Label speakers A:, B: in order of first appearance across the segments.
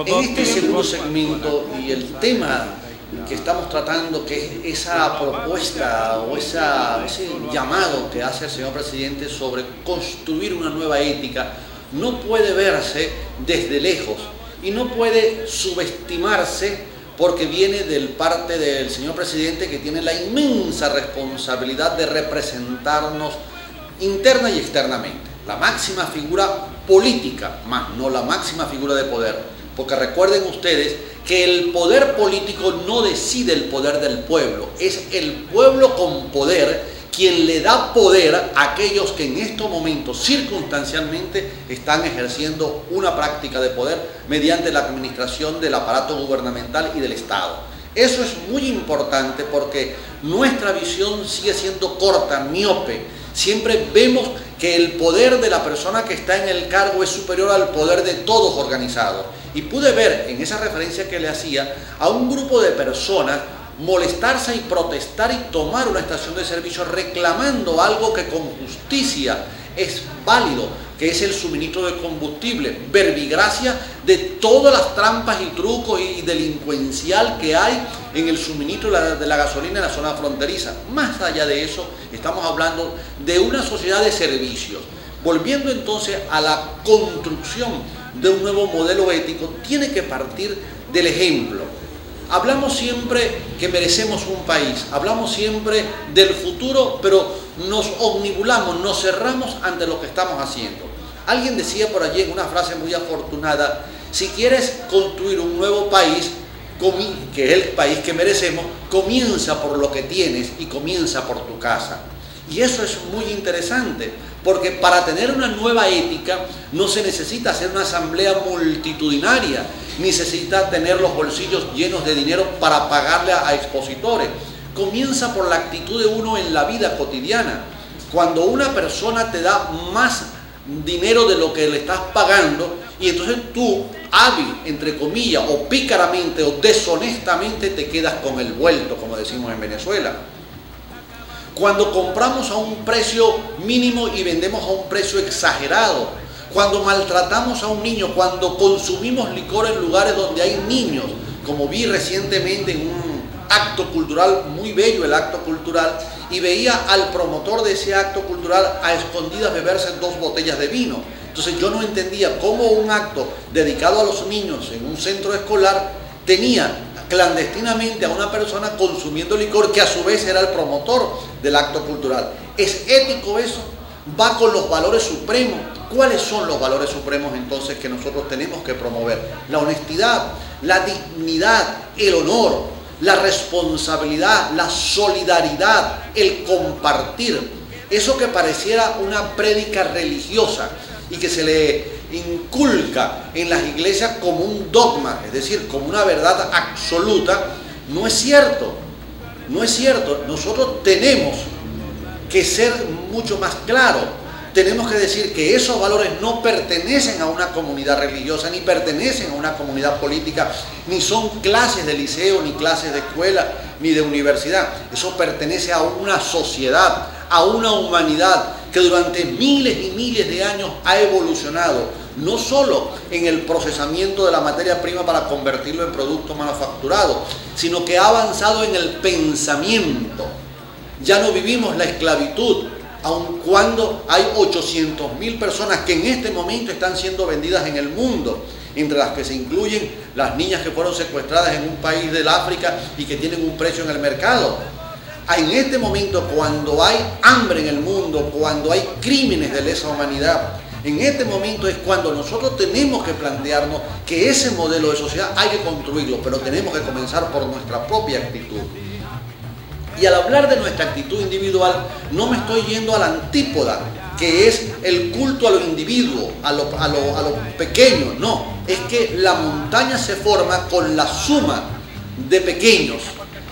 A: En este segundo segmento y el tema que estamos tratando, que es esa propuesta o ese llamado que hace el señor presidente sobre construir una nueva ética, no puede verse desde lejos y no puede subestimarse porque viene del parte del señor presidente, que tiene la inmensa responsabilidad de representarnos interna y externamente. La máxima figura política, más no la máxima figura de poder. Porque recuerden ustedes que el poder político no decide el poder del pueblo, es el pueblo con poder quien le da poder a aquellos que en estos momentos circunstancialmente están ejerciendo una práctica de poder mediante la administración del aparato gubernamental y del Estado. Eso es muy importante porque nuestra visión sigue siendo corta, miope. Siempre vemos que el poder de la persona que está en el cargo es superior al poder de todos organizados. Y pude ver en esa referencia que le hacía a un grupo de personas molestarse y protestar y tomar una estación de servicio reclamando algo que con justicia es válido, que es el suministro de combustible, verbigracia de todas las trampas y trucos y delincuencial que hay en el suministro de la gasolina en la zona fronteriza. Más allá de eso, estamos hablando de una sociedad de servicios. Volviendo entonces a la construcción de un nuevo modelo ético, tiene que partir del ejemplo. Hablamos siempre que merecemos un país, hablamos siempre del futuro, pero nos omnibulamos, nos cerramos ante lo que estamos haciendo. Alguien decía por allí en una frase muy afortunada: si quieres construir un nuevo país, que es el país que merecemos, comienza por lo que tienes y comienza por tu casa. Y eso es muy interesante, porque para tener una nueva ética no se necesita hacer una asamblea multitudinaria, ni se necesita tener los bolsillos llenos de dinero para pagarle a expositores. Comienza por la actitud de uno en la vida cotidiana. Cuando una persona te da más dinero de lo que le estás pagando, y entonces tú, hábil, entre comillas, o pícaramente o deshonestamente, te quedas con el vuelto, como decimos en Venezuela. Cuando compramos a un precio mínimo y vendemos a un precio exagerado, cuando maltratamos a un niño, cuando consumimos licor en lugares donde hay niños, como vi recientemente en un acto cultural muy bello, el acto cultural, y veía al promotor de ese acto cultural a escondidas beberse 2 botellas de vino. Entonces yo no entendía cómo un acto dedicado a los niños en un centro escolar tenía clandestinamente a una persona consumiendo licor que a su vez era el promotor del acto cultural. ¿Es ético eso? ¿Va con los valores supremos? ¿Cuáles son los valores supremos entonces que nosotros tenemos que promover? La honestidad, la dignidad, el honor, la responsabilidad, la solidaridad, el compartir. Eso que pareciera una prédica religiosa y que se le inculca en las iglesias como un dogma, es decir, como una verdad absoluta, no es cierto. No es cierto. Nosotros tenemos que ser mucho más claros. Tenemos que decir que esos valores no pertenecen a una comunidad religiosa, ni pertenecen a una comunidad política, ni son clases de liceo, ni clases de escuela, ni de universidad. Eso pertenece a una sociedad, a una humanidad que durante miles y miles de años ha evolucionado, no solo en el procesamiento de la materia prima para convertirlo en producto manufacturado, sino que ha avanzado en el pensamiento. Ya no vivimos la esclavitud, aun cuando hay 800.000 personas que en este momento están siendo vendidas en el mundo, entre las que se incluyen las niñas que fueron secuestradas en un país del África y que tienen un precio en el mercado. En este momento, cuando hay hambre en el mundo, cuando hay crímenes de lesa humanidad, en este momento es cuando nosotros tenemos que plantearnos que ese modelo de sociedad hay que construirlo, pero tenemos que comenzar por nuestra propia actitud. Y al hablar de nuestra actitud individual, no me estoy yendo a la antípoda, que es el culto a lo individuo, a lo pequeño. No, es que la montaña se forma con la suma de pequeños.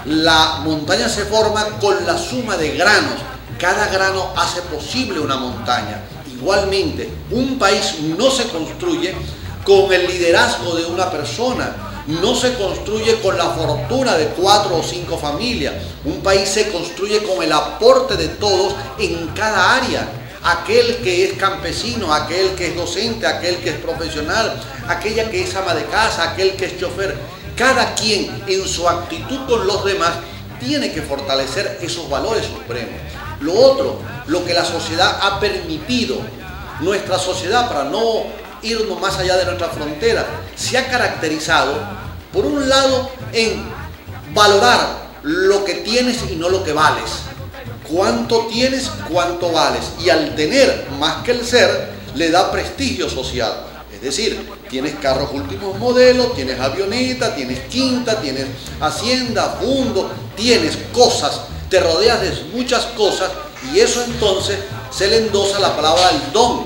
A: La montaña se forma con la suma de granos. Cada grano hace posible una montaña. Igualmente, un país no se construye con el liderazgo de una persona, no se construye con la fortuna de 4 o 5 familias. Un país se construye con el aporte de todos en cada área. aquel que es campesino, aquel que es docente, aquel que es profesional, aquella que es ama de casa, aquel que es chofer. Cada quien en su actitud con los demás tiene que fortalecer esos valores supremos. Lo otro, lo que la sociedad ha permitido, nuestra sociedad, para no irnos más allá de nuestra frontera, se ha caracterizado, por un lado, en valorar lo que tienes y no lo que vales. Cuánto tienes, cuánto vales. Y al tener más que el ser, le da prestigio social. Es decir, tienes carros últimos modelos, tienes avioneta, tienes quinta, tienes hacienda, fondo, tienes cosas, te rodeas de muchas cosas, y eso entonces se le endosa la palabra el don,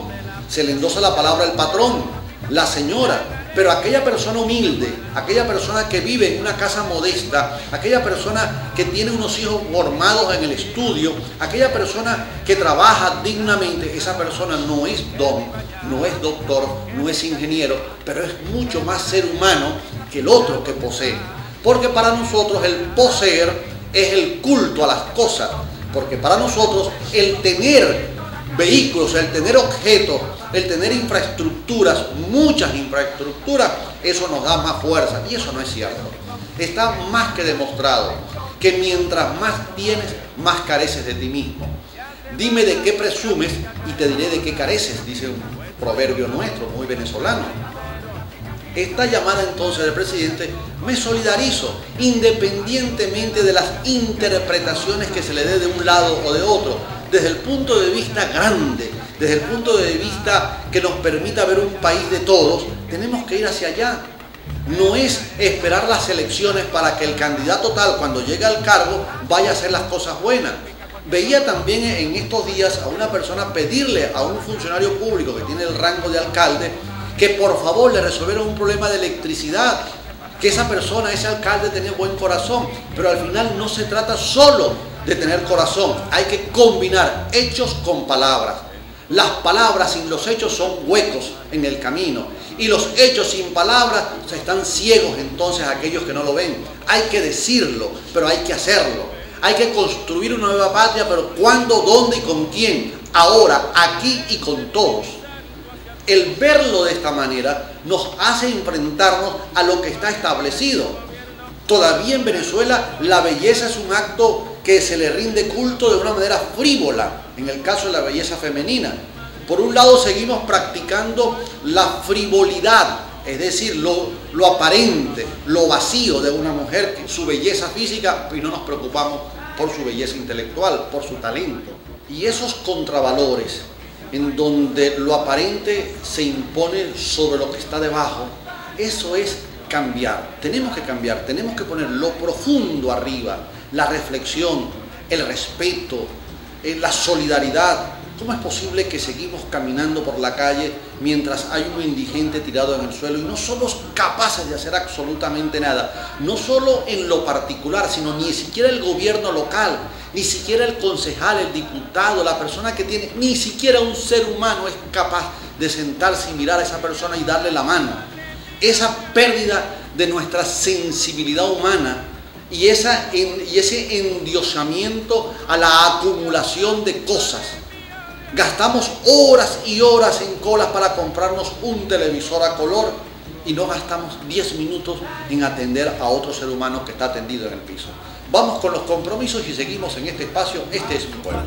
A: se le endosa la palabra el patrón, la señora. Pero aquella persona humilde, aquella persona que vive en una casa modesta, aquella persona que tiene unos hijos formados en el estudio, aquella persona que trabaja dignamente, esa persona no es don, no es doctor, no es ingeniero, pero es mucho más ser humano que el otro que posee. Porque para nosotros el poseer es el culto a las cosas, porque para nosotros el tener vehículos, el tener objetos, el tener infraestructuras, muchas infraestructuras, eso nos da más fuerza, y eso no es cierto. Está más que demostrado que mientras más tienes, más careces de ti mismo. Dime de qué presumes y te diré de qué careces, dice un proverbio nuestro, muy venezolano. Esta llamada entonces del presidente me solidarizo, independientemente de las interpretaciones que se le dé de un lado o de otro, desde el punto de vista grande, desde el punto de vista que nos permita ver un país de todos, tenemos que ir hacia allá. No es esperar las elecciones para que el candidato tal, cuando llegue al cargo, vaya a hacer las cosas buenas. Veía también en estos días a una persona pedirle a un funcionario público que tiene el rango de alcalde que por favor le resolviera un problema de electricidad, que esa persona, ese alcalde tenía buen corazón, pero al final no se trata solo de tener corazón, hay que combinar hechos con palabras. Las palabras sin los hechos son huecos en el camino, y los hechos sin palabras están ciegos entonces aquellos que no lo ven. Hay que decirlo, pero hay que hacerlo. Hay que construir una nueva patria, pero ¿cuándo, dónde y con quién? Ahora, aquí y con todos. El verlo de esta manera nos hace enfrentarnos a lo que está establecido. Todavía en Venezuela la belleza es un acto que se le rinde culto de una manera frívola, en el caso de la belleza femenina. Por un lado seguimos practicando la frivolidad, es decir, lo aparente, lo vacío de una mujer, su belleza física, y no nos preocupamos por su belleza intelectual, por su talento. Y esos contravalores, en donde lo aparente se impone sobre lo que está debajo, eso es cambiar. Tenemos que cambiar, tenemos que poner lo profundo arriba, la reflexión, el respeto, la solidaridad. ¿Cómo es posible que seguimos caminando por la calle mientras hay un indigente tirado en el suelo y no somos capaces de hacer absolutamente nada? No solo en lo particular, sino ni siquiera el gobierno local, ni siquiera el concejal, el diputado, la persona que tiene, ni siquiera un ser humano es capaz de sentarse y mirar a esa persona y darle la mano. Esa pérdida de nuestra sensibilidad humana y ese endiosamiento a la acumulación de cosas. Gastamos horas y horas en colas para comprarnos un televisor a color y no gastamos 10 minutos en atender a otro ser humano que está tendido en el piso. Vamos con los compromisos y seguimos en este espacio. Este es mi pueblo.